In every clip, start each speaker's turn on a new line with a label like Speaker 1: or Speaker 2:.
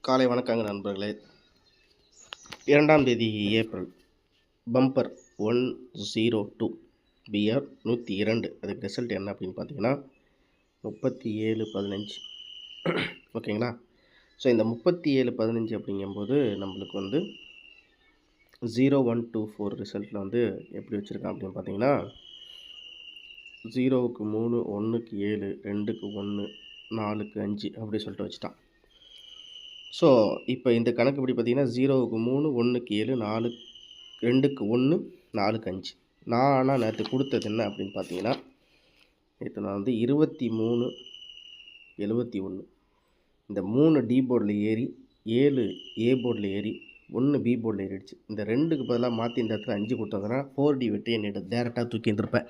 Speaker 1: காலை வணக்கங்க நண்பர்களே. 2ஆம் தேதி ஏப்ரல் பம்பர் 102 பிஆர் 102. அதுக்கு ரிசல்ட் என்ன அப்படின்னு பார்த்தீங்கன்னா 3715. ஓகேங்களா? ஸோ இந்த 3715 அப்படிங்கும்போது நம்மளுக்கு வந்து 0124 ரிசல்ட்டில் வந்து எப்படி வச்சுருக்கான் அப்படின்னு பார்த்தீங்கன்னா 0க்கு 3, 1க்கு 7, 2க்கு 1, 4க்கு 5 அப்படி சொல்லிட்டு வச்சுட்டான். ஸோ இப்போ இந்த கணக்குப்படி பார்த்தீங்கன்னா 0க்கு 3, 1க்கு 7, 4, 2க்கு 1, 4க்கு 5. நான் ஆனால் நேற்று கொடுத்தது என்ன அப்படின்னு பார்த்தீங்கன்னா, நேற்று நான் வந்து 23, 71 இந்த 3 டி போர்டில் ஏறி 7 ஏ போர்டில் ஏறி 1 பி போர்டில் ஏறிடுச்சு. இந்த 2க்கு பதிலாக மாற்றி இந்த இடத்துல 5 கொடுத்ததுன்னா 4D வெட்டி என்னிட்ட டேரெக்டாக தூக்கி இருந்திருப்பேன்.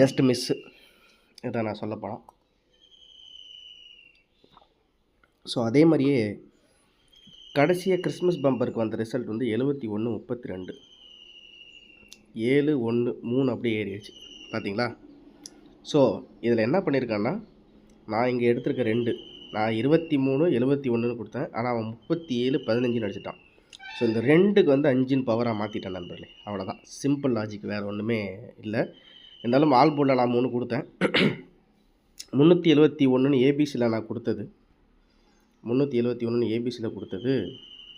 Speaker 1: ஜஸ்ட் மிஸ்ஸு இதை நான் சொல்ல போனால். ஸோ அதே மாதிரியே கடைசியாக கிறிஸ்மஸ் பம்பருக்கு வந்த ரிசல்ட் வந்து 7132. 7, 1, 3 அப்படியே ஏறிடுச்சு. பார்த்தீங்களா? ஸோ இதில் என்ன பண்ணியிருக்கான்னா, நான் இங்கே எடுத்திருக்க 2 நான் 23, 71ன்னு கொடுத்தேன். ஆனால் அவன் 37, 15ன்னு அடிச்சிட்டான். ஸோ இந்த 2க்கு வந்து 5ன்னு பவராக மாற்றிட்டேன் நண்பர்களே. அவ்வளோதான், சிம்பிள் லாஜிக், வேறு ஒன்றுமே இல்லை. இருந்தாலும் ஆல் போர்டில் நான் 3 கொடுத்தேன். 371ன்னு ஏபிசியில் நான் கொடுத்தது, 371ன்னு ஏபிசியில் கொடுத்தது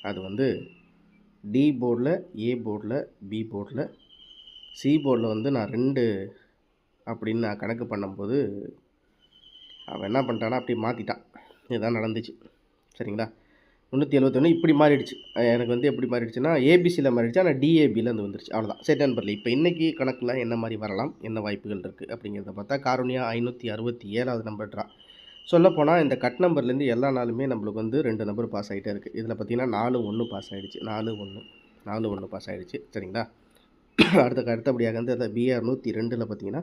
Speaker 1: அது வந்து டி போர்டில், ஏ போர்டில், பி போர்டில், சி போர்டில் வந்து நான் 2 அப்படின்னு நான் கணக்கு பண்ணும்போது அவன் என்ன பண்ணிட்டான்னா அப்படி மாற்றிட்டான். இதுதான் நடந்துச்சு. சரிங்களா? 371 இப்படி மாறிடுச்சு. எனக்கு வந்து எப்படி மாறிடுச்சுன்னா ஏபிசியில் மாறிடுச்சு, ஆனால் டிஏபியில் வந்து வந்துருச்சு. அவ்வளோதான். சரி நண்பர்களே, இப்போ இன்றைக்கி கணக்கில் என்ன மாதிரி வரலாம், என்ன வாய்ப்புகள் இருக்குது அப்படிங்கிறத பார்த்தா காருண்யா 567வது நம்பர் ட்ரா. சொல்லப்போனால் இந்த கட் நம்பர்லேருந்து எல்லா நாளுமே நம்மளுக்கு வந்து 2 நம்பர் பாஸ் ஆகிட்டே இருக்குது. இதில் பார்த்திங்கன்னா 4-1 பாஸ் ஆகிடுச்சு. 4-1 பாஸ் ஆகிடுச்சு. சரிங்களா? அடுத்தபடியாக வந்து அதை பிஆர் 102ல் பார்த்திங்கன்னா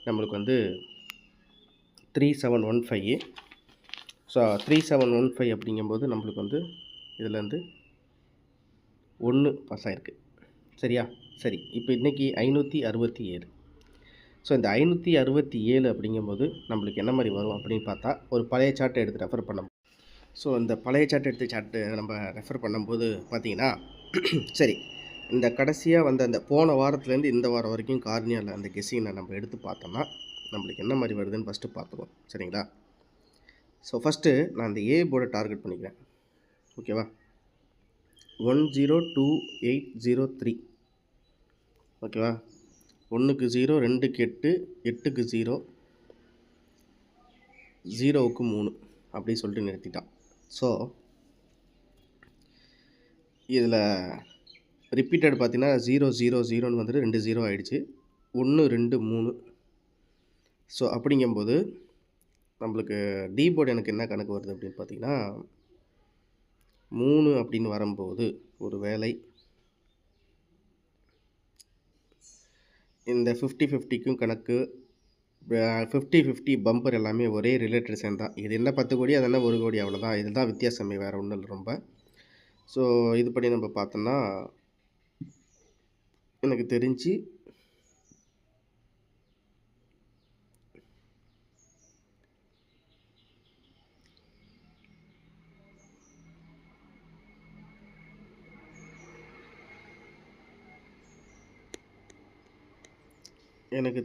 Speaker 1: நம்மளுக்கு வந்து 3715. ஸோ 3715 அப்படிங்கும்போது நம்மளுக்கு வந்து இதிலேருந்து 1 பாஸ் ஆகிருக்கு. சரியா? சரி, இப்போ இன்றைக்கி 567. ஸோ இந்த 567 அப்படிங்கும்போது நம்மளுக்கு என்ன மாதிரி வரும் அப்படின்னு பார்த்தா, ஒரு பழைய சார்ட்டை எடுத்து ரெஃபர் பண்ண. ஸோ இந்த பழைய சார்ட்டு நம்ம ரெஃபர் பண்ணும்போது பார்த்தீங்கன்னா, சரி, இந்த கடைசியாக வந்த அந்த போன வாரத்துலேருந்து இந்த வாரம் வரைக்கும் கார்னியாவில் அந்த கெஸ்ஸிங்கை நம்ம எடுத்து பார்த்தோம்னா நம்மளுக்கு என்ன மாதிரி வருதுன்னு ஃபஸ்ட்டு பார்த்துருவோம். சரிங்களா? ஸோ ஃபஸ்ட்டு நான் இந்த ஏ போர்டை டார்கெட் பண்ணிக்கிறேன். ஓகேவா? 102803. ஓகேவா? 1க்கு 0, 2க்கு 8, 8க்கு 0, 0க்கு 3 அப்படி சொல்லிட்டு நிறுத்திட்டான். ஸோ இதில் ரிப்பீட்டட் பார்த்தீங்கன்னா 000ன்னு வந்துட்டு 2 0 ஆகிடுச்சு. 1 2 3. ஸோ அப்படிங்கும்போது நம்மளுக்கு டி போர்டு எனக்கு என்ன கணக்கு வருது அப்படின்னு பார்த்தீங்கன்னா 3 அப்படின்னு வரும்போது ஒரு வேளை இந்த 50-50க்கும் கணக்கு 50-50 பம்பர் எல்லாமே ஒரே ரிலேட்டட் சேர்ந்து தான். இது என்ன 10 கோடி, அது என்ன 1 கோடி, அவ்வளோதான். இதுதான் வித்தியாசமே, வேறு ஒன்றும் இல்லை ரொம்ப. ஸோ இது படி நம்ம பார்த்தோம்னா எனக்கு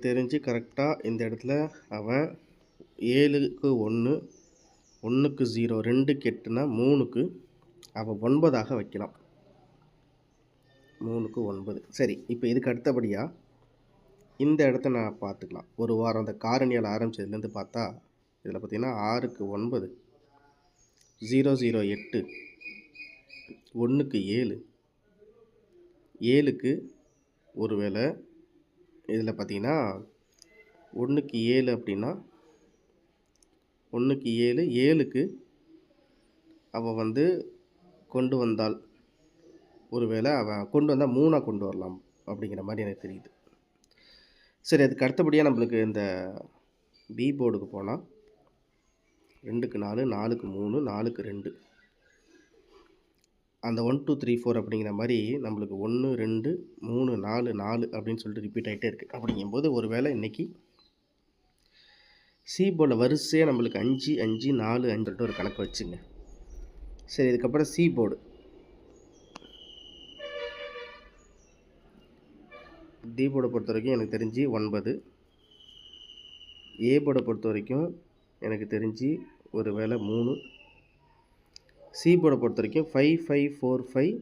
Speaker 1: தெரிஞ்சு கரெக்டாக இந்த இடத்துல அவன் 7க்கு 1, 1க்கு 0, 2க்கு 8னா 3க்கு அவன் 9ஆக வைக்கலாம். 3க்கு 9. சரி, இப்போ இதுக்கு அடுத்தபடியாக இந்த இடத்த நான் பார்த்துக்கலாம். ஒரு வாரம் அந்த காரணியால் ஆரம்பித்ததுலேருந்து பார்த்தா இதில் பார்த்திங்கன்னா 6க்கு 9, 008, 1க்கு 7, 7க்கு ஒரு வேளை இதில் பார்த்திங்கன்னா 1க்கு 7 அப்படின்னா 1க்கு 7, 7க்கு அவள் வந்து கொண்டு வந்தால் ஒரு வேளை அவன் கொண்டு வந்தால் 3ஆக கொண்டு வரலாம் அப்படிங்கிற மாதிரி எனக்கு தெரியுது. சரி, அதுக்கு அடுத்தபடியாக நம்மளுக்கு இந்த பி போர்டுக்கு போனால் 2க்கு 4, 4க்கு 3, 4க்கு 2 அந்த 1 2 3 4 அப்படிங்கிற மாதிரி நம்மளுக்கு 1 2 3 4 4 அப்படின்னு சொல்லிட்டு ரிப்பீட் ஆகிட்டே இருக்குது. அப்படிங்கும்போது ஒரு வேளை இன்றைக்கி சி போர்டில் வரிசையாக நம்மளுக்கு 5 5 4 5 சொல்லிட்டு ஒரு கணக்கு வச்சுங்க. சரி, இதுக்கப்புறம் சி போர்டு. டி போர்டை பொறுத்த வரைக்கும் எனக்கு தெரிஞ்சு 9. ஏ போர்டை பொறுத்த வரைக்கும் எனக்கு தெரிஞ்சு ஒரு வேளை 3. சி போர்டை பொறுத்த வரைக்கும் 5 5 4 5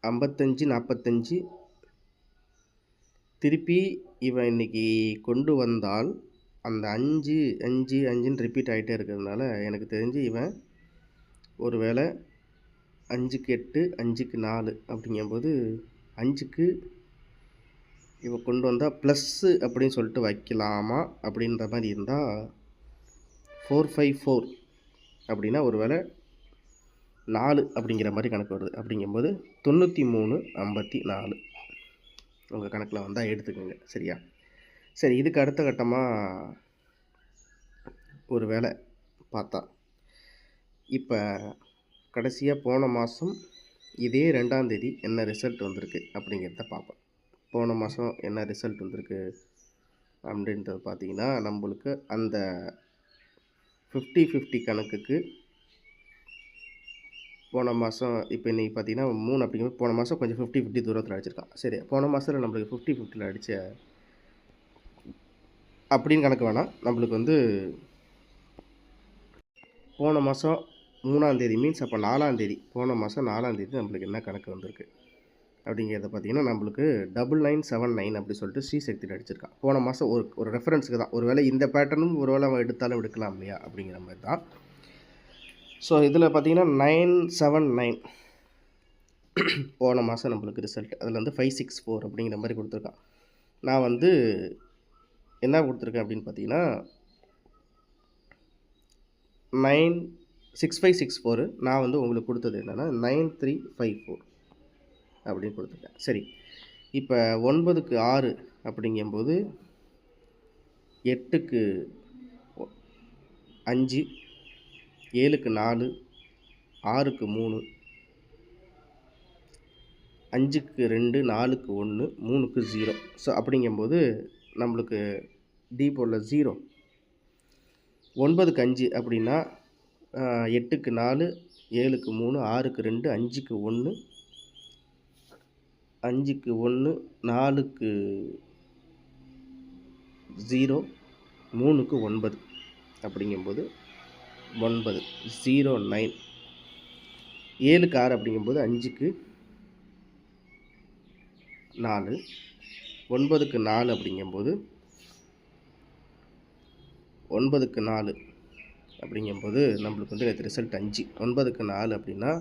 Speaker 1: 55 45. திருப்பி இவன் இன்னைக்கு கொண்டு வந்தால் அந்த 5 5 5ன்னு ரிப்பீட் ஆகிட்டே இருக்கிறதுனால எனக்கு தெரிஞ்சு இவன் ஒரு வேளை 5க்கு 8 5க்கு 4 அப்படிங்கும்போது 5க்கு இவன் கொண்டு வந்தால் ப்ளஸ்ஸு அப்படின்னு சொல்லிட்டு வைக்கலாமா அப்படின்ற மாதிரி இருந்தால் 4 5 4 அப்படின்னா ஒரு வேளை 4 அப்படிங்கிற மாதிரி கணக்கு வருது. அப்படிங்கும்போது 93 54 உங்கள் கணக்கில் வந்தால் எடுத்துக்கோங்க. சரியா? சரி, இதுக்கு அடுத்த கட்டமாக ஒரு வேளை பார்த்தா இப்போ கடைசியாக போன மாதம் இதே 2ஆம் தேதி என்ன ரிசல்ட் வந்திருக்கு அப்படிங்கிறத பார்ப்போம். போன மாதம் என்ன ரிசல்ட் வந்திருக்கு அப்படின்றது பார்த்தீங்கன்னா, நம்மளுக்கு அந்த 50-50 கணக்குக்கு போன மாதம் இப்போ இன்றைக்கி பார்த்தீங்கன்னா 3 அப்படிங்கும்போது போன மாதம் கொஞ்சம் 50-50 தூரத்தில் அடிச்சிருக்கான். சரி, போன மாதத்தில் நம்மளுக்கு 50-50 அடித்த அப்படின்னு கணக்கு வேணாம். நம்மளுக்கு வந்து போன மாதம் 3ஆம் தேதி மீன்ஸ் அப்போ 4ஆம் தேதி, போன மாதம் 4ஆம் தேதி நம்மளுக்கு என்ன கணக்கு வந்திருக்கு அப்படிங்கிறத பார்த்தீங்கன்னா, நம்மளுக்கு 9979 அப்படி சொல்லிட்டு ஸ்ரீசக்தியில் அடிச்சிருக்கான். போன மாதம் ஒரு ரெஃபரன்ஸுக்கு தான். ஒரு வேளை இந்த பேட்டர்னும் ஒரு வேளை அவன் எடுத்தாலும் எடுக்கலாம் இல்லையா அப்படிங்கிற மாதிரி தான். ஸோ இதில் பார்த்தீங்கன்னா 979 போன மாதம் நம்மளுக்கு ரிசல்ட். அதில் வந்து 564 அப்படிங்கிற மாதிரி கொடுத்துருக்கான். நான் வந்து என்ன கொடுத்துருக்கேன் அப்படின்னு பார்த்தீங்கன்னா 96564. நான் வந்து உங்களுக்கு கொடுத்தது என்னென்னா 9354 அப்படின்னு கொடுத்துருக்கேன். சரி, இப்போ 9க்கு 6 அப்படிங்கும்போது 8க்கு 5 7க்கு 4 6க்கு 3 5க்கு 2 4க்கு 1 3க்கு 0. ஸோ அப்படிங்கும்போது நம்மளுக்கு டி போர்டில் 0. 9க்கு 5 அப்படின்னா 8க்கு 4 7க்கு 3 6க்கு 2 5க்கு 1 5க்கு 1 4க்கு 0 3க்கு 9 அப்படிங்கும்போது 9 09. 7க்கு 6 அப்படிங்கும்போது 5க்கு 4 9க்கு 4 அப்படிங்கும்போது 9க்கு 4 அப்படிங்கும்போது நம்மளுக்கு வந்து நேற்று ரிசல்ட் 5. 9க்கு 4 அப்படின்னா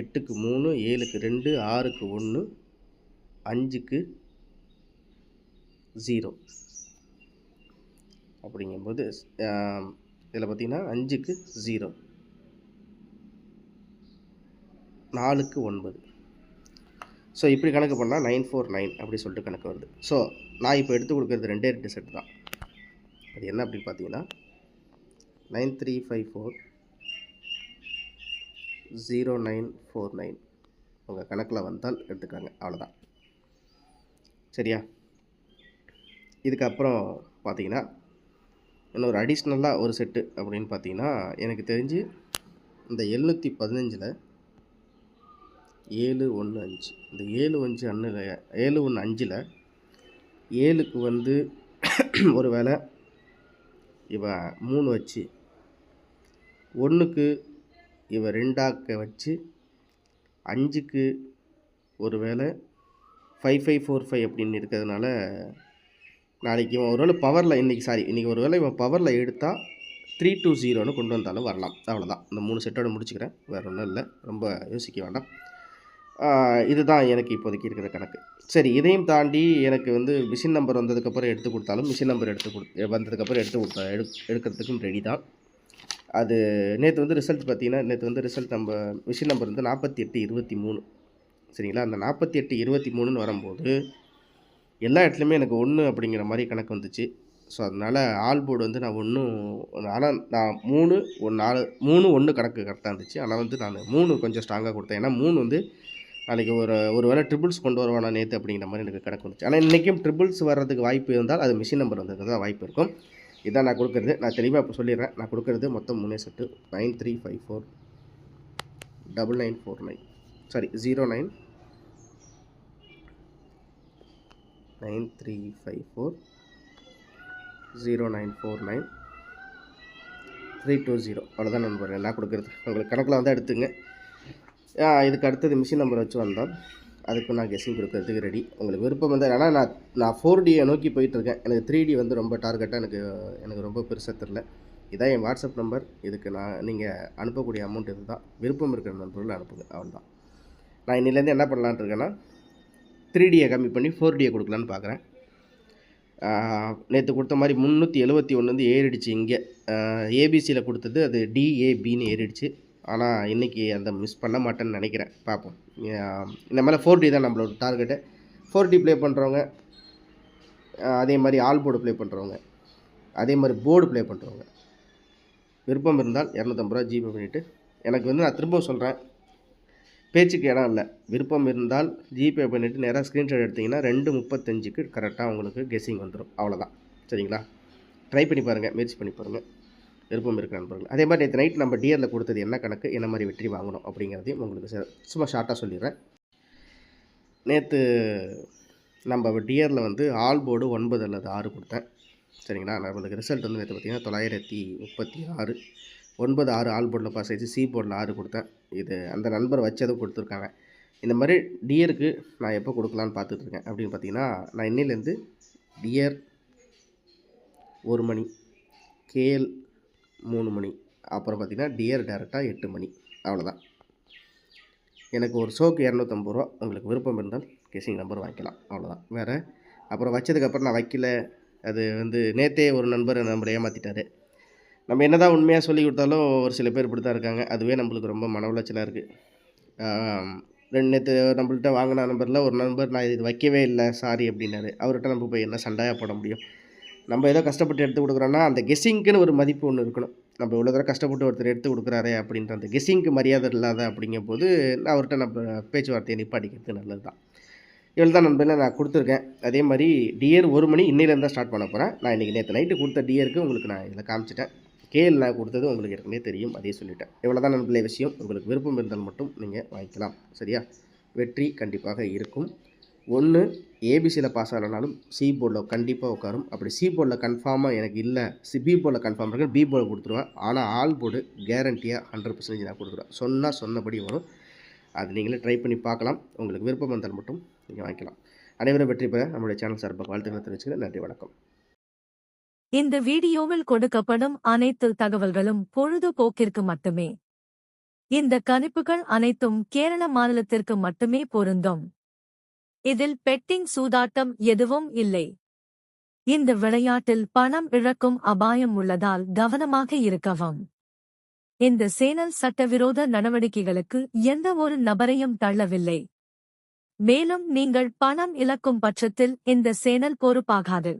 Speaker 1: 8க்கு 3 7க்கு 2 6க்கு 1 5க்கு 0 அப்படிங்கும்போது இதில் பார்த்தீங்கன்னா 5க்கு 0 4க்கு 9. ஸோ இப்படி கணக்கு பண்ணால் 949 அப்படி சொல்லிட்டு கணக்கு வருது. ஸோ நான் இப்போ எடுத்து கொடுக்குறது 2 செட் தான். அது என்ன அப்படின்னு பார்த்தீங்கன்னா 9354 0949 உங்கள் கணக்கில் வந்தால் எடுத்துக்காங்க. அவ்வளோதான். சரியா? இதுக்கப்புறம் பார்த்தீங்கன்னா இன்னொரு அடிஷ்னலாக ஒரு செட்டு அப்படின்னு பார்த்தீங்கன்னா எனக்கு தெரிஞ்சு இந்த 715 715 இந்த 715 7க்கு வந்து ஒரு வேளை இவன் 3 வச்சு 1க்கு இவன் 2ஆக்க வச்சு 5க்கு ஒரு வேளை 5545 அப்படின்னு இருக்கிறதுனால நாளைக்கு இவன் ஒரு வேளை பவரில் இன்றைக்கி ஒரு வேளை இவன் பவரில் எடுத்தால் 320ன்னு கொண்டு வந்தாலும் வரலாம். அவ்வளோதான். இந்த 3 செட்டோடு முடிச்சுக்கிறேன். வேறு ஒன்றும் இல்லை, ரொம்ப யோசிக்க வேண்டாம். இதுதான் எனக்கு இப்போதைக்கு இருக்கிற கணக்கு. சரி, இதையும் தாண்டி எனக்கு வந்து மிஷின் நம்பர் வந்ததுக்கப்புறம் எடுத்து கொடுத்தாலும் மிஷின் நம்பர் வந்ததுக்கப்புறம் எடுக்கிறதுக்கும் ரெடி தான். அது நேற்று வந்து ரிசல்ட் பார்த்தீங்கன்னா நம்ம மிஷின் நம்பர் வந்து 4823. சரிங்களா? அந்த 4823ன்னு வரும்போது எல்லா இடத்துலையுமே எனக்கு 1 அப்படிங்கிற மாதிரி கணக்கு வந்துச்சு. ஸோ அதனால் ஆல் போர்டு வந்து நான் ஆனால் நான் 3 4 3 1 கணக்கு கரெக்டாக இருந்துச்சு. ஆனால் வந்து நான் 3 கொஞ்சம் ஸ்ட்ராங்காக கொடுத்தேன். ஏன்னா 3 வந்து நாளைக்கு ஒரு வேளை ட்ரிபிள்ஸ் கொண்டு வருவானா நேற்று அப்படிங்கிற மாதிரி எனக்கு கணக்கு வந்துச்சு. ஆனால் இன்றைக்கும் ட்ரிபிள்ஸ் வர்றதுக்கு வாய்ப்பு இருந்தால் அது மிஷின் நம்பர் வந்ததுக்கு தான் வாய்ப்பு இருக்கும். இதான் நான் கொடுக்குறது. நான் தெளிவாக இப்போ சொல்லிடுறேன். நான் கொடுக்குறது மொத்தம் 3 செட்டு 9354 9949 சாரி 09 9354 0949 320 அவ்வளோதான் நண்பர்களே நான் கொடுக்குறது. உங்களுக்கு கணக்கில் வந்தால் எடுத்துங்க. இதுக்கு அடுத்தது மிஷின் நம்பர் வச்சு வந்தால் அதுக்கு நான் கெஸ்ஸிங் கொடுக்கறதுக்கு ரெடி. உங்களுக்கு விருப்பம் வந்து ஆனால் நான் 4Dயை நோக்கி போயிட்டுருக்கேன். எனக்கு 3D வந்து ரொம்ப டார்கெட்டாக எனக்கு ரொம்ப பெருசாக தெரில. இதான் என் வாட்ஸ்அப் நம்பர். இதுக்கு நீங்கள் அனுப்பக்கூடிய அமௌண்ட் இது தான். விருப்பம் இருக்கிற நண்பர்கள் அனுப்புங்க, அவ்வளோதான். நான் இன்னிலேருந்து என்ன பண்ணலான்னு இருக்கேன்னா 3Dயை கம்மி பண்ணி 4Dயை கொடுக்கலான்னு பார்க்குறேன். நேற்று கொடுத்த மாதிரி 371 வந்து ஏறிடுச்சு. இங்கே ஏபிசியில் கொடுத்தது அது DABன்னு ஏறிடுச்சு. ஆனால் இன்றைக்கி அந்த மிஸ் பண்ண மாட்டேன்னு நினைக்கிறேன். பார்ப்போம். இந்த மேலே 4D தான் நம்மளோட டார்கெட்டு. 4D ப்ளே பண்ணுறவங்க, அதே மாதிரி ஆல் போர்டு ப்ளே பண்ணுறவங்க, அதே மாதிரி போர்டு ப்ளே பண்ணுறவங்க விருப்பம் இருந்தால் 250 ரூபா ஜிபே பண்ணிவிட்டு எனக்கு வந்து நான் திரும்ப சொல்கிறேன், பேச்சுக்கு இடம் இல்லை. விருப்பம் இருந்தால் ஜிபே பண்ணிவிட்டு நேராக ஸ்க்ரீன்ஷாட் எடுத்திங்கன்னா 2:35க்கு கரெக்டாக உங்களுக்கு கெஸ்ஸிங் வந்துடும். அவ்வளோதான். சரிங்களா? ட்ரை பண்ணி பாருங்கள், முயற்சி பண்ணி பாருங்கள். விருப்பம் இருக்கிற நண்பர்கள். அதே மாதிரி நேற்று நைட் நம்ம டியரில் கொடுத்தது என்ன கணக்கு, என்ன மாதிரி வெற்றி வாங்கணும் அப்படிங்கிறதையும் உங்களுக்கு சும்மா ஷார்ட்டாக சொல்லிடுறேன். நேற்று நம்ம டியரில் வந்து ஆல் போர்டு 9 அல்லது 6 கொடுத்தேன். சரிங்களா? நம்மளுக்கு ரிசல்ட் வந்து நேற்று பார்த்திங்கன்னா 936 9 6 ஆல் போர்டில் பாஸ் ஆகிடுச்சு. சி போர்டில் 6 கொடுத்தேன். இது அந்த நண்பர் வச்சதும் கொடுத்துருக்காங்க. இந்த மாதிரி டியருக்கு நான் எப்போ கொடுக்கலான்னு பார்த்துட்ருக்கேன் அப்படின்னு பார்த்தீங்கன்னா, நான் இன்னிலேருந்து டியர் 1 மணி, கேஎல் 3 மணி, அப்புறம் பார்த்திங்கன்னா டியர் டேரெக்டாக 8 மணி. அவ்வளோதான். எனக்கு ஒரு ஷோக்கு 250 ரூபா. உங்களுக்கு விருப்பம் இருந்தால் கெஸ்ஸிங் நம்பர் வாங்கிக்கலாம். அவ்வளோதான். வேறு அப்புறம் வச்சதுக்கப்புறம் நான் வைக்கல. அது வந்து நேற்றே ஒரு நண்பர் நம்மளை ஏமாற்றிட்டார். நம்ம என்ன தான் உண்மையாக சொல்லி கொடுத்தாலும் ஒரு சில பேர் இப்படி தான் இருக்காங்க. அதுவே நம்மளுக்கு ரொம்ப மன உளைச்சலாக இருக்குது. நேற்று நம்மள்கிட்ட வாங்கின நம்பரில் ஒரு நண்பர் நான் இது வைக்கவே இல்லை சாரி அப்படின்னாரு. அவர்கிட்ட நம்ம போய் என்ன சண்டையாக போட முடியும்? நம்ம ஏதோ கஷ்டப்பட்டு எடுத்து கொடுக்குறோன்னா அந்த கெஸ்ஸிங்க்குன்னு ஒரு மதிப்பு ஒன்று இருக்கணும். நம்ம இவ்வளோ தூரம் கஷ்டப்பட்டு ஒருத்தர் எடுத்து கொடுக்குறாரே அப்படின்ற அந்த கெஸ்ஸிங்க்கு மரியாதை இல்லாத அப்படிங்கும்போது அவர்கிட்ட நம்ம பேச்சுவார்த்தையை நிப்பாட்டிக்கிறது நல்லது தான். இவ்வளோ தான் நண்பர்களே நான் கொடுத்துருக்கேன். அதே மாதிரி டியர் 1 மணி இன்னிலேருந்து தான் ஸ்டார்ட் பண்ண போகிறேன். நான் இன்றைக்கி நேற்று நைட்டு கொடுத்த டியருக்கு உங்களுக்கு நான் இதில் காமிச்சிட்டேன். கேஎல் நான் கொடுத்தது உங்களுக்கு ஏற்கனவே தெரியும், அதே சொல்லிட்டேன். இவ்வளோ தான் நண்பர்களே விஷயம். உங்களுக்கு விருப்பம் இருந்தால் மட்டும் நீங்கள் வாங்கிக்கலாம். சரியா? வெற்றி கண்டிப்பாக இருக்கும். ஒன்று ஏபிசியில் பாஸ் ஆகலனாலும் சி போர்டில் கண்டிப்பாக உட்காரும். அப்படி சி போர்டில் கன்ஃபார்மாக எனக்கு இல்லை, பி போர்டில் கன்ஃபார்ம் இருக்குது, பி போர்டில் கொடுத்துருவேன். ஆனால் ஆல் போர்டு கேரண்டியாக 100% நான் கொடுத்துருவேன். சொன்னபடி வரும். அது நீங்களே ட்ரை பண்ணி பார்க்கலாம். உங்களுக்கு விருப்பம் இருந்தால் மட்டும் நீங்கள் வாங்கிக்கலாம். அனைவரும் வெற்றி பெற நம்மளுடைய சேனல் சார்பாக வாழ்த்துக்களை தெரிவிச்சுக்கிறேன். நன்றி, வணக்கம்.
Speaker 2: இந்த வீடியோவில் கொடுக்கப்படும் அனைத்து தகவல்களும் பொழுதுபோக்கிற்கு மட்டுமே. இந்த கணிப்புகள் அனைத்தும் கேரள மாநிலத்திற்கு மட்டுமே பொருந்தும். இதில் பெட்டிங் சூதாட்டம் எதுவும் இல்லை. இந்த விளையாட்டில் பணம் இழக்கும் அபாயம் உள்ளதால் கவனமாக இருக்கவும். இந்த சேனல் சட்டவிரோத நடவடிக்கைகளுக்கு எந்த ஒரு நபரையும் தள்ளவில்லை. மேலும் நீங்கள் பணம் இழக்கும் பட்சத்தில் இந்த சேனல் பொறுப்பாகாது.